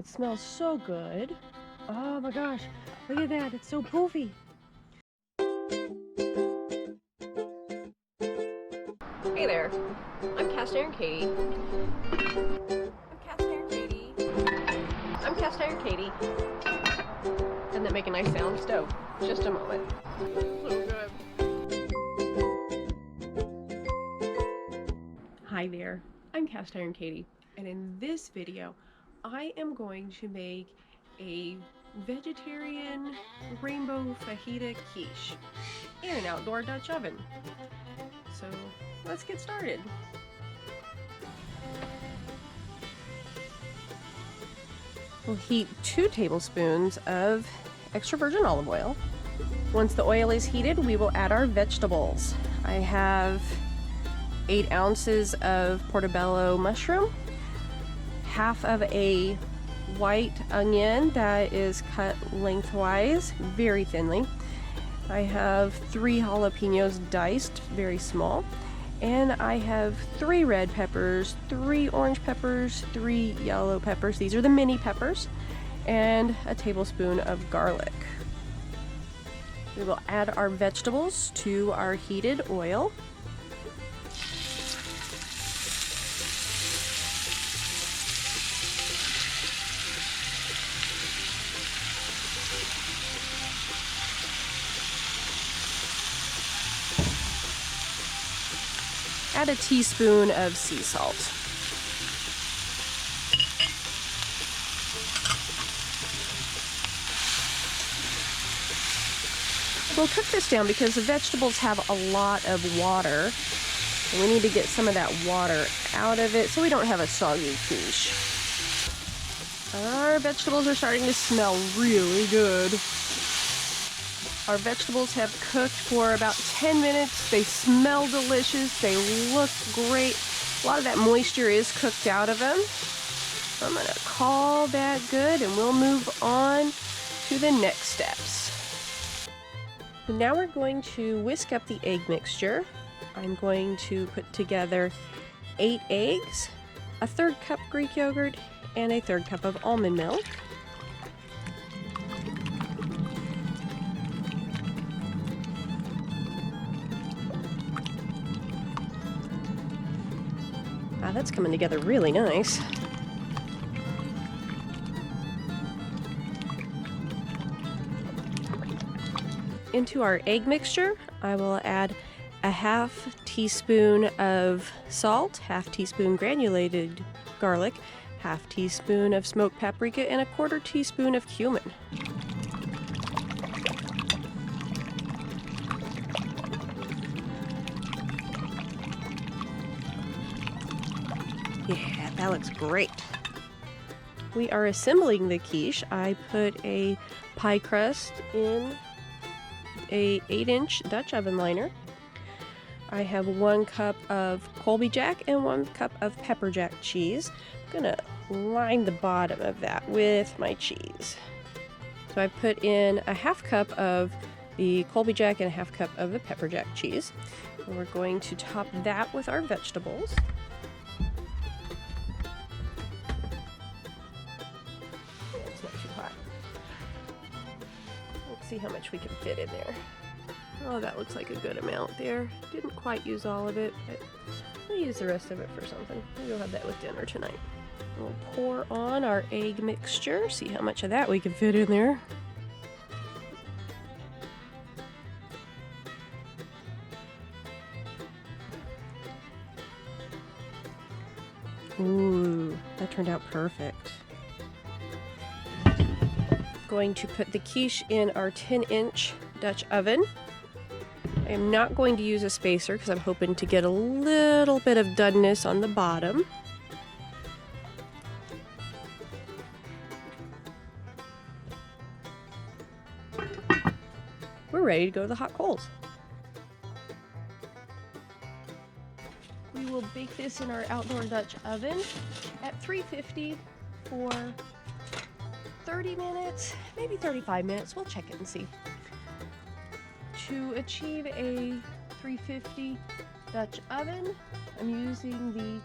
smells so good. Oh my gosh, look at that, it's so poofy. Hey there, I'm Cast Iron Katie. I'm Cast Iron Katie. Doesn't that make a nice sound? Stove. Just a moment. So good. Hi there, I'm Cast Iron Katie, and in this video I am going to make a vegetarian rainbow fajita quiche in an outdoor Dutch oven. So let's get started. We'll heat 2 tablespoons of extra virgin olive oil. Once the oil is heated, we will add our vegetables. I have 8 ounces of portabello mushroom, half of a white onion that is cut lengthwise, very thinly. I have 3 jalapenos diced, very small, and I have 3 red peppers, 3 orange peppers, 3 yellow peppers, these are the mini peppers, and a tablespoon of garlic. We will add our vegetables to our heated oil. Add a teaspoon of sea salt. We'll cook this down because the vegetables have a lot of water. And we need to get some of that water out of it so we don't have a soggy quiche. Our vegetables are starting to smell really good. Our vegetables have cooked for about 10 minutes. They smell delicious. They look great. A lot of that moisture is cooked out of them. I'm going to call that good and we'll move on to the next steps. So now we're going to whisk up the egg mixture. I'm going to put together 8 eggs, a 1/3 cup Greek yogurt, and a 1/3 cup of almond milk. Wow, that's coming together really nice. Into our egg mixture, I will add a 1/2 teaspoon of salt, 1/2 teaspoon granulated garlic, 1/2 teaspoon of smoked paprika, and a 1/4 teaspoon of cumin. Yeah, that looks great. We are assembling the quiche. I put a pie crust in a 8-inch Dutch oven liner. I have 1 cup of Colby Jack and 1 cup of pepper jack cheese. I'm gonna line the bottom of that with my cheese. So I put in a 1/2 cup of the Colby Jack and a 1/2 cup of the pepper jack cheese. And we're going to top that with our vegetables. It's not too hot. Let's see how much we can fit in there. Oh, that looks like a good amount there. Didn't quite use all of it, but we'll use the rest of it for something. Maybe we'll have that with dinner tonight. We'll pour on our egg mixture, see how much of that we can fit in there. Ooh, that turned out perfect. Going to put the quiche in our 10-inch Dutch oven. I am not going to use a spacer because I'm hoping to get a little bit of doneness on the bottom. We're ready to go to the hot coals. We will bake this in our outdoor Dutch oven at 350 for 30 minutes, maybe 35 minutes. We'll check it and see. To achieve a 350 Dutch oven, I'm using the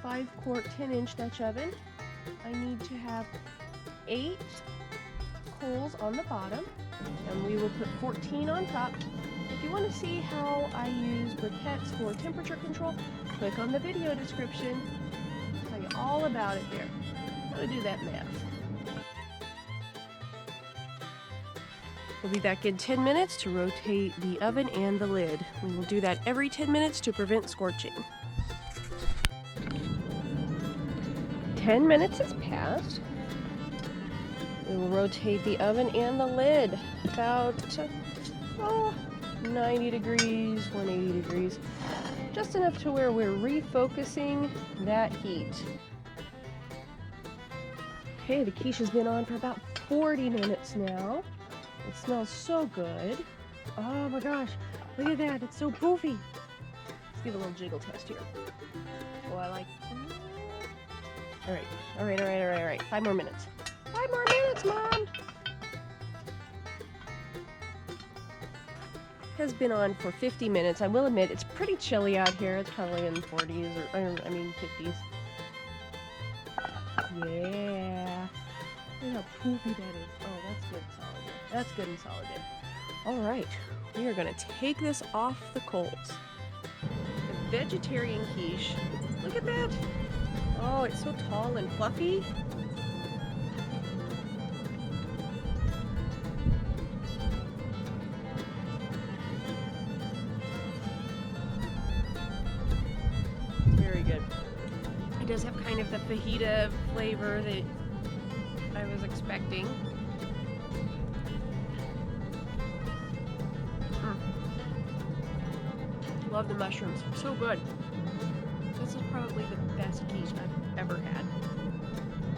5-quart 10-inch Dutch oven. I need to have 8 coals on the bottom, and we will put 14 on top. If you want to see how I use briquettes for temperature control, click on the video description. I'll tell you all about it there. How to do that math. We'll be back in 10 minutes to rotate the oven and the lid. We will do that every 10 minutes to prevent scorching. 10 minutes has passed. We will rotate the oven and the lid about 90 degrees, 180 degrees. Just enough to where we're refocusing that heat. Okay, the quiche has been on for about 40 minutes now. It smells so good. Oh my gosh, look at that, it's so poofy. Let's give a little jiggle test here. Oh, I like... All right. 5 more minutes. 5 more minutes, Mom! Has been on for 50 minutes. I will admit, it's pretty chilly out here. It's probably in the 40s, or 50s. Yeah. Look how poofy that is. Oh, that's good and solid. That's good and solid. All right, we are gonna take this off the coals. The vegetarian quiche. Look at that. Oh, it's so tall and fluffy. It's very good. It does have kind of the fajita flavor that I was expecting. Love the mushrooms. So good. This is probably the best quiche I've ever had.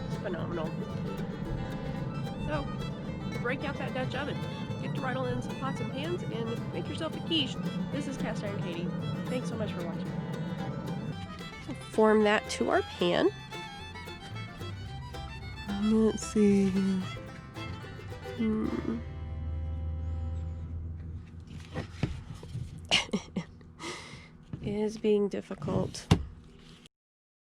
It's phenomenal. So, break out that Dutch oven. Get to rattle in some pots and pans and make yourself a quiche. This is Cast Iron Katie. Thanks so much for watching. So form that to our pan. Let's see. It is being difficult.